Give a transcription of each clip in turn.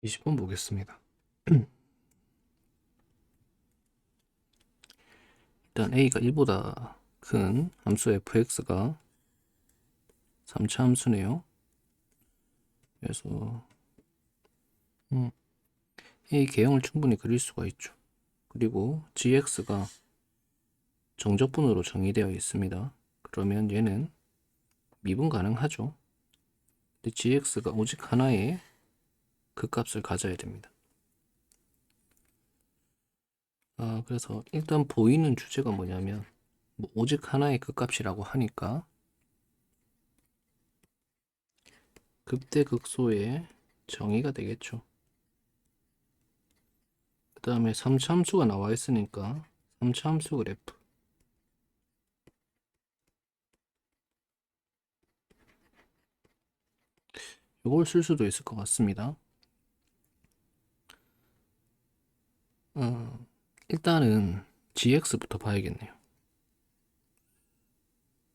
20번 보겠습니다. 일단 a가 1보다 큰 함수 fx가 3차 함수네요. 그래서 a 개형을 충분히 그릴 수가 있죠. 그리고 gx가 정적분으로 정의되어 있습니다. 그러면 얘는 미분 가능하죠. 근데 gx가 오직 하나의 극값을 가져야 됩니다. 그래서 일단 보이는 주제가 뭐냐면 오직 하나의 극값이라고 하니까 극대극소의 정의가 되겠죠. 그 다음에 3차 함수가 나와 있으니까 3차 함수 그래프 이걸 쓸 수도 있을 것 같습니다. 일단은 gx부터 봐야겠네요.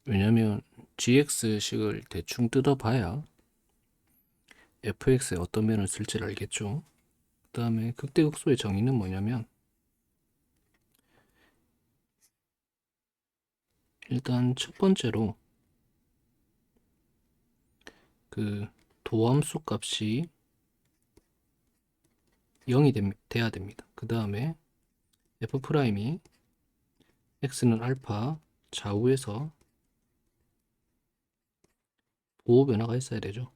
왜냐면 gx식을 대충 뜯어봐야 fx에 어떤 면을 쓸지를 알겠죠. 그 다음에 극대극소의 정의는 뭐냐면 일단 첫 번째로 그 도함수 값이 0이 돼야 됩니다. 그 다음에 f'이 x는 알파 좌우에서 보호 변화가 있어야 되죠.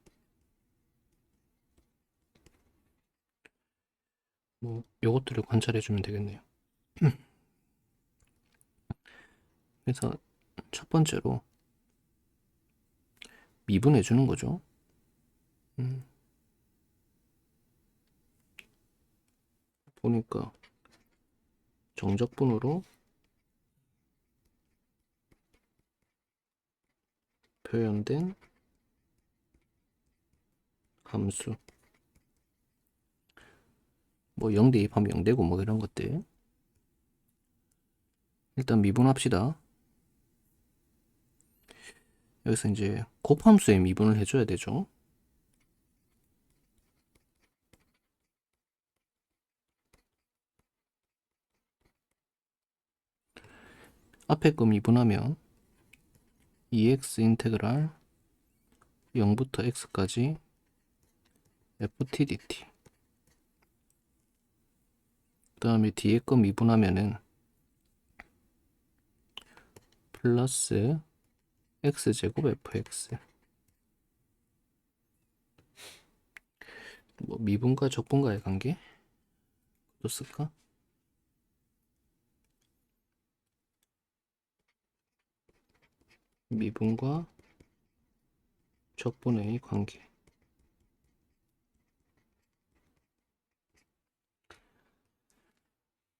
뭐 요것들을 관찰해 주면 되겠네요. 그래서 첫 번째로 미분해 주는 거죠. 보니까 정적분으로 표현된 함수 뭐 0 대입하면 0 되고 뭐 이런 것들 일단 미분합시다. 여기서 이제 곱함수에 미분을 해줘야 되죠. 앞에 거 미분하면 2x 인테그랄 0부터 x까지 ft dt 그 다음에 뒤에 거 미분하면은 플러스 x제곱 fx 뭐 미분과 적분과의 관계? 또 쓸까? 미분과 적분의 관계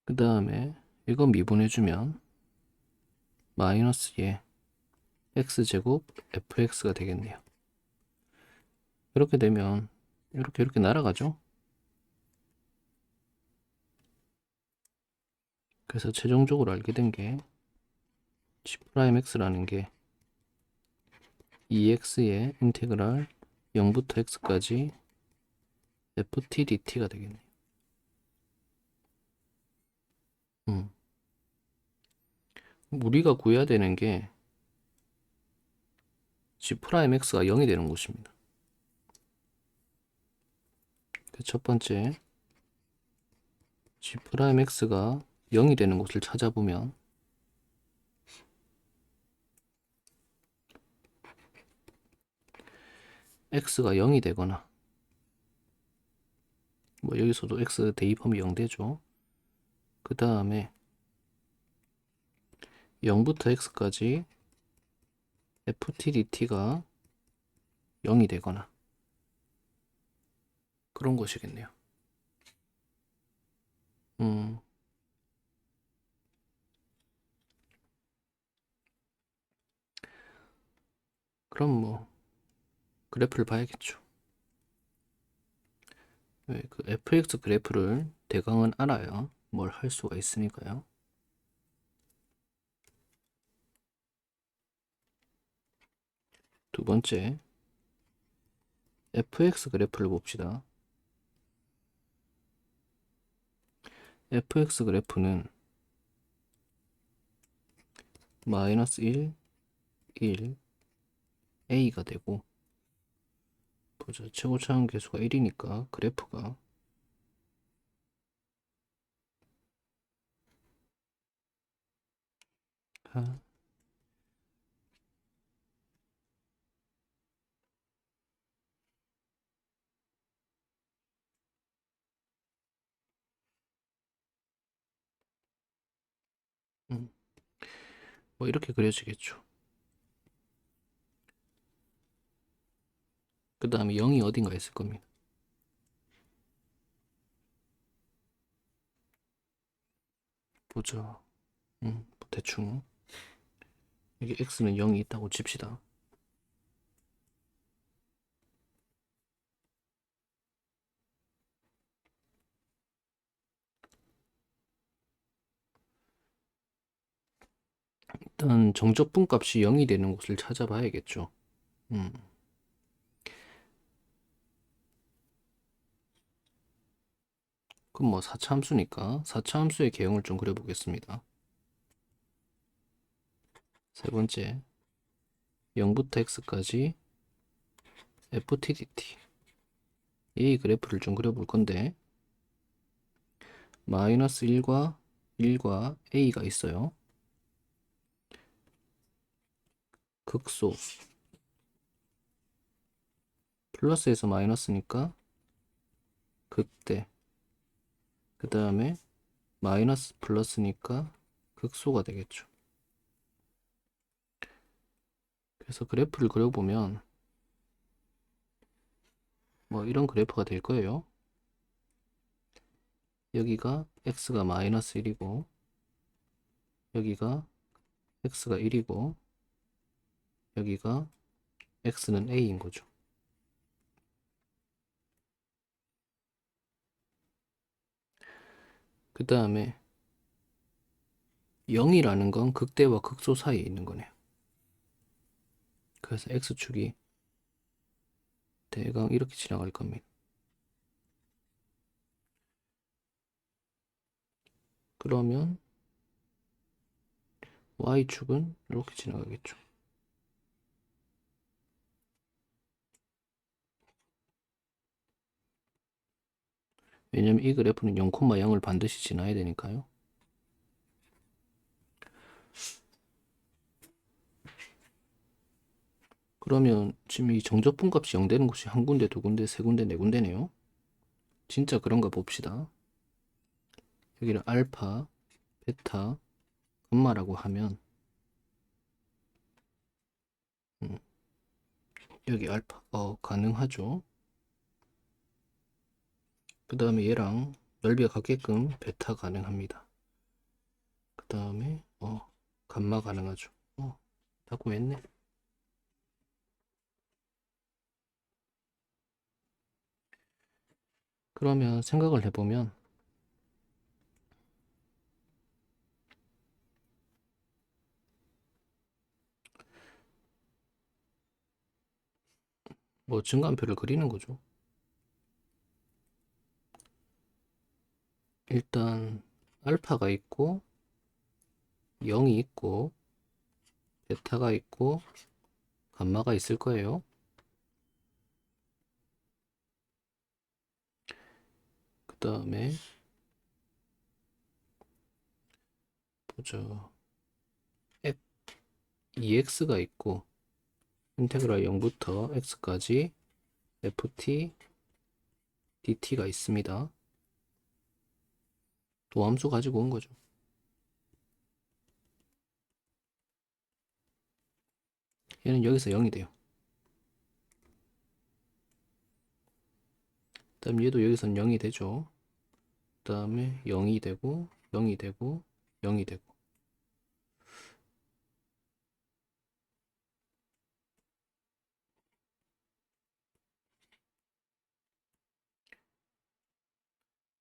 그 다음에 이거 미분해주면 마이너스 예 x제곱 fx가 되겠네요. 이렇게 되면 이렇게 날아가죠. 그래서 최종적으로 알게 된 게 g'x라는 게 2x의 인테그랄 0부터 x까지 ft dt가 되겠네요. 우리가 구해야 되는 게 g'x가 0이 되는 곳입니다. 첫 번째 g'x가 0이 되는 곳을 찾아보면 x가 0이 되거나 뭐 여기서도 x 대입하면 0 되죠. 그 다음에 0부터 x까지 ftdt가 0이 되거나 그런 것이겠네요. 음, 그럼 뭐 그래프를 봐야겠죠. 네, 그 fx 그래프를 대강은 알아야 뭘 할 수가 있으니까요. 두 번째 fx 그래프를 봅시다. fx 그래프는 마이너스 1, 1, a가 되고, 보자. 최고차원 계수가 1이니까 그래프가 한 뭐 이렇게 그려지겠죠. 그 다음에 0이 어딘가 있을 겁니다. 보자. 뭐 대충 여기 x는 0이 있다고 칩시다. 일단 정적분 값이 0이 되는 곳을 찾아봐야겠죠. 음. 그럼 뭐 4차 함수니까 4차 함수의 개형을 좀 그려보겠습니다. 세 번째 0부터 x까지 ftdt 이 그래프를 좀 그려볼 건데 마이너스 1과 a가 있어요. 극소 플러스에서 마이너스니까 극대, 그 다음에 마이너스 플러스니까 극소가 되겠죠. 그래서 그래프를 그려보면 뭐 이런 그래프가 될 거예요. 여기가 x가 마이너스 1이고 여기가 x가 1이고 여기가 x는 a인 거죠. 그 다음에 0이라는 건 극대와 극소 사이에 있는 거네요. 그래서 x축이 대강 이렇게 지나갈 겁니다. 그러면 y축은 이렇게 지나가겠죠. 왜냐면 이 그래프는 0,0을 반드시 지나야 되니까요. 그러면 지금 이 정적분 값이 0 되는 곳이 한 군데, 두 군데, 세 군데, 네 군데네요. 진짜 그런가 봅시다. 여기를 알파, 베타, 감마라고 하면 여기 알파, 가능하죠. 그 다음에 얘랑 넓이가 같게끔 베타 가능합니다. 그 다음에 감마 가능하죠. 다 구했네. 그러면 생각을 해보면 뭐 증가함표를 그리는 거죠. 일단 알파가 있고 0이 있고 베타가 있고 감마가 있을 거예요. 그 다음에 보죠. 2x가 있고 인테그랄 0부터 x까지 ft dt가 있습니다. 도함수 가지고 온 거죠. 얘는 여기서 0이 돼요. 그 다음 얘도 여기선 0이 되죠. 그 다음에 0이 되고 0이 되고 0이 되고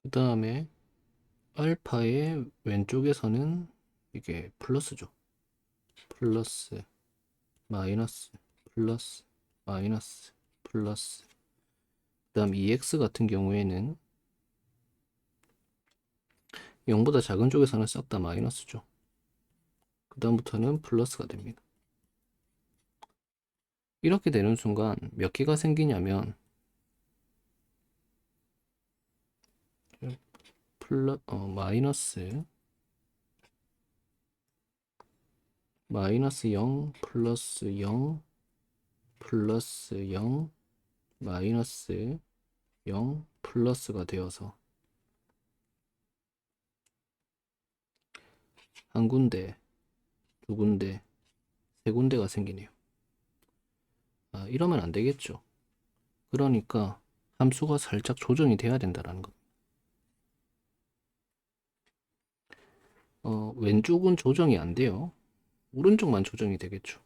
그 다음에 알파의 왼쪽에서는 이게 플러스죠. 플러스 마이너스 플러스 마이너스 플러스 그 다음 EX 같은 경우에는 0보다 작은 쪽에서는 싹 다 마이너스죠. 그 다음부터는 플러스가 됩니다. 이렇게 되는 순간 몇 개가 생기냐면 마이너스 0 플러스 0 플러스 0 마이너스 0 플러스가 되어서 한 군데, 두 군데, 세 군데가 생기네요. 이러면 안 되겠죠. 그러니까 함수가 살짝 조정이 돼야 된다는 거. 왼쪽은 조정이 안 돼요. 오른쪽만 조정이 되겠죠.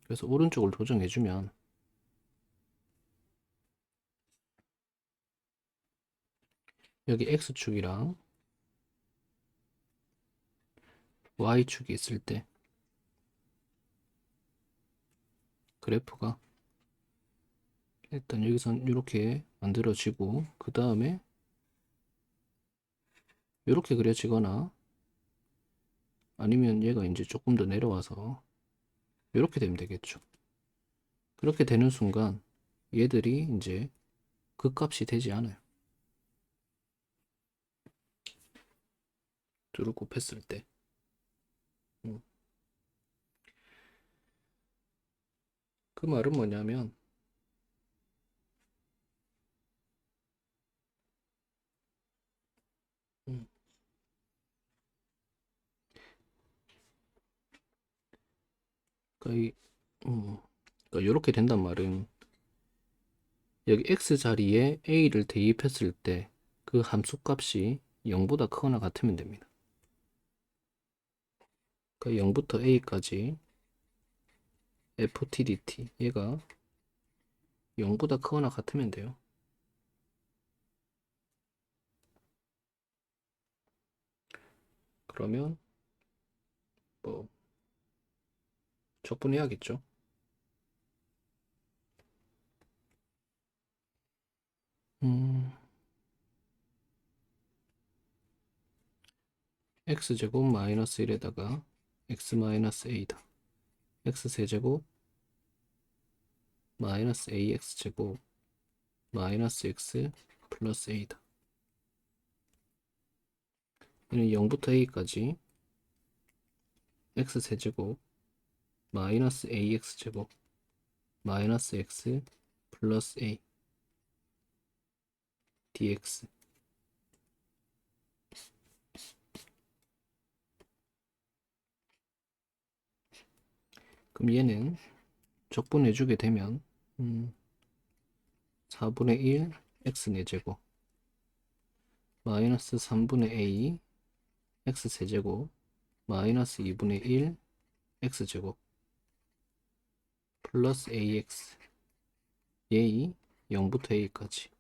그래서 오른쪽을 조정해주면 여기 X축이랑 Y축이 있을 때 그래프가 일단 여기선 이렇게 만들어지고 그 다음에 이렇게 그려지거나 아니면 얘가 이제 조금 더 내려와서 이렇게 되면 되겠죠. 그렇게 되는 순간 얘들이 이제 극값이 되지 않아요. 둘을 곱했을 때. 그 말은 뭐냐면 음, 그러니까 그러니까 이렇게 된단 말은 여기 x 자리에 a를 대입했을 때 그 함수값이 0보다 크거나 같으면 됩니다. 그러니까 0부터 a까지 ftdt 얘가 0보다 크거나 같으면 돼요. 그러면 뭐 적분해야겠죠. x제곱 마이너스 1에다가 x 마이너스 a다. x세제곱 마이너스 ax제곱 마이너스 x 플러스 a다. 얘는 0부터 a까지 x세제곱 마이너스 ax제곱 마이너스 x 플러스 a dx. 그럼 얘는 적분해주게 되면 4분의 1 x 4제곱 마이너스 3분의 a x 세제곱 마이너스 2분의 1 x제곱 플러스 ax a 0부터 a까지.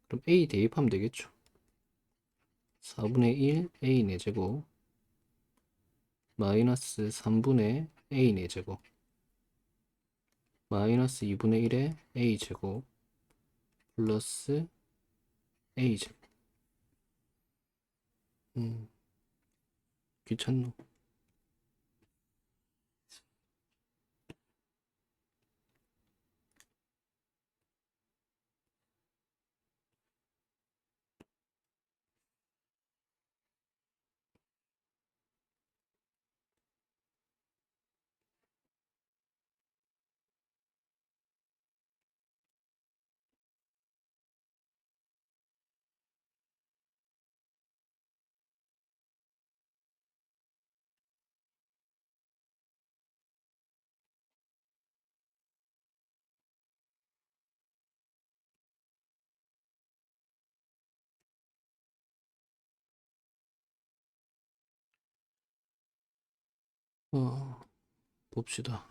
그럼 a 대입하면 되겠죠. 4분의 1 a 4제곱 마이너스 3분의 a 4제곱 마이너스 2분의 1의 a제곱 플러스 a제곱. 귀찮노. 봅시다.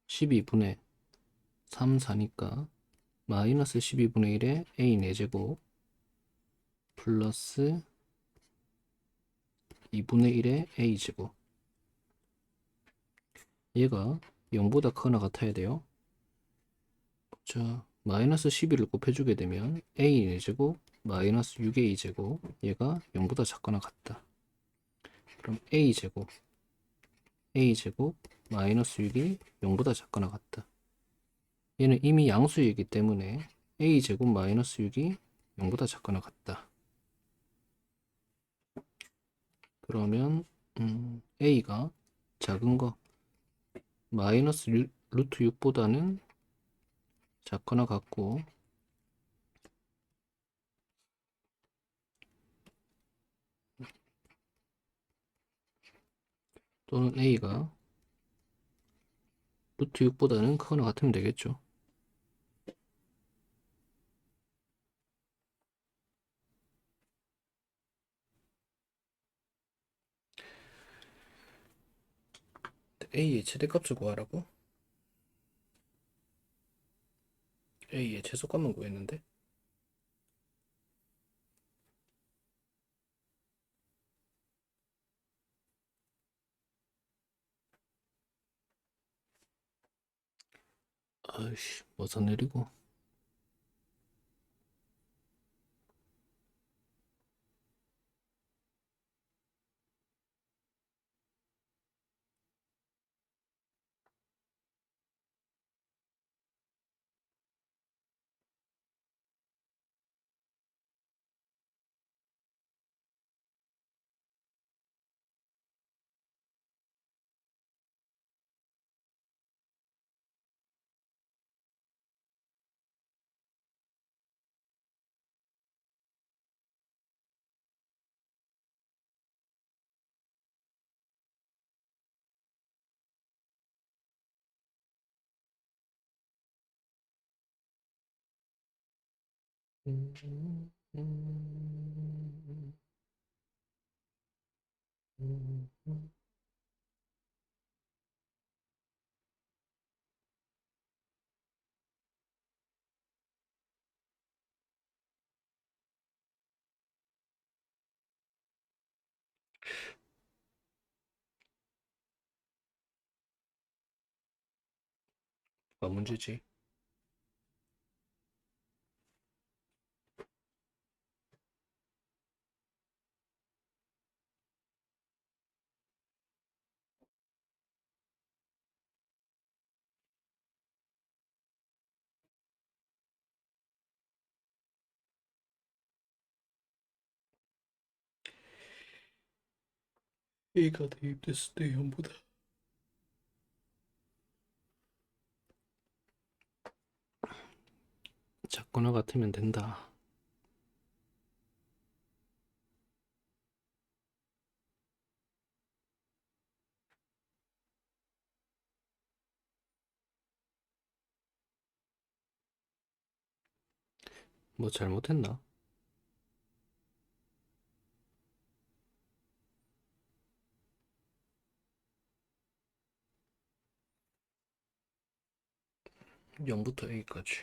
12분의 3, 4니까 마이너스 12분의 1에 a 4제곱 플러스 2분의 1에 a제곱. 얘가 0보다 크거나 같아야 돼요. 자, 마이너스 11을 곱해주게 되면 a4제곱 마이너스 6a제곱 얘가 0보다 작거나 같다. 그럼 a제곱 마이너스 6이 0보다 작거나 같다. 얘는 이미 양수이기 때문에 a제곱 마이너스 6이 0보다 작거나 같다. 그러면 a가 작은 거 마이너스 루트 6보다는 작거나 같고 또는 a가 루트 6보다는 크거나 같으면 되겠죠. a의 최대값을 구하라고? a의 최소값만 구했는데? 아이씨, 뭐서 내리고. 뭐가 문제지? a가 대입됐을 때 0보다 작거나 같으면 된다. 뭐 잘못했나? 0부터 a까지.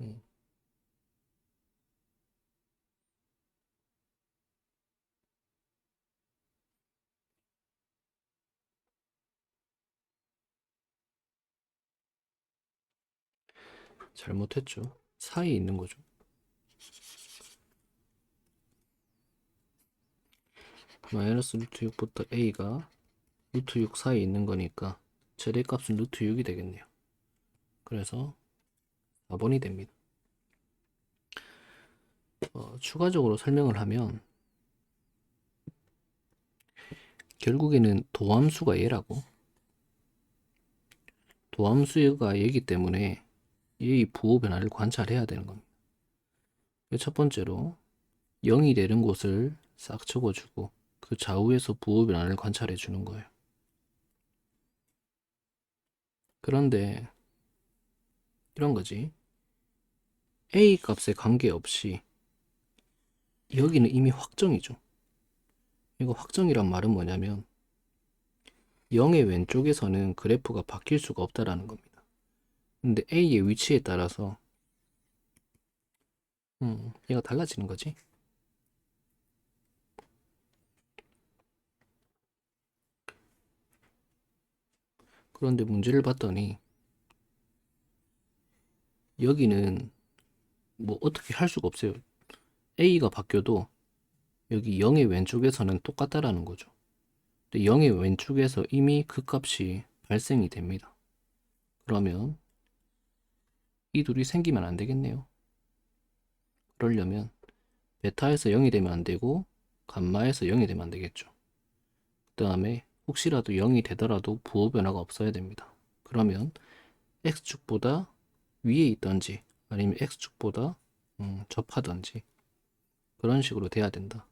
음, 잘못했죠. 사이에 있는 거죠. 마이너스 루트 6부터 a가 루트 6 사이에 있는 거니까 최대값은 루트 6이 되겠네요. 그래서 4번이 됩니다. 추가적으로 설명을 하면 결국에는 도함수가 얘라고. 도함수가 얘기 때문에 얘의 부호 변화를 관찰해야 되는 겁니다. 첫 번째로 0이 되는 곳을 싹 적어주고 그 좌우에서 부호 변화를 관찰해 주는 거예요. 그런데 이런 거지. A 값에 관계없이 여기는 이미 확정이죠. 이거 확정이란 말은 뭐냐면 0의 왼쪽에서는 그래프가 바뀔 수가 없다라는 겁니다. 근데 A의 위치에 따라서 얘가 달라지는 거지. 그런데 문제를 봤더니 여기는 뭐 어떻게 할 수가 없어요. A가 바뀌어도 여기 0의 왼쪽에서는 똑같다라는 거죠. 근데 0의 왼쪽에서 이미 그 값이 발생이 됩니다. 그러면 이 둘이 생기면 안 되겠네요. 그러려면 베타에서 0이 되면 안 되고 감마에서 0이 되면 안 되겠죠. 그 다음에 혹시라도 0이 되더라도 부호 변화가 없어야 됩니다. 그러면 X축보다 위에 있던지 아니면 X축보다 접하던지 그런 식으로 돼야 된다.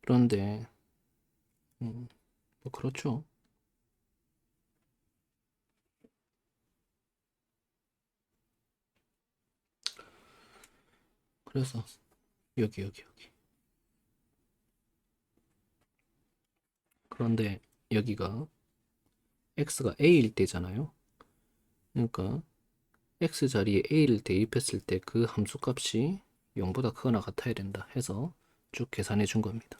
그런데 뭐 그렇죠. 그래서 여기 그런데 여기가 x가 a일 때잖아요. 그러니까 x 자리에 a를 대입했을 때 그 함수 값이 0보다 크거나 같아야 된다 해서 쭉 계산해 준 겁니다.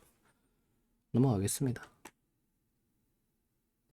넘어가겠습니다.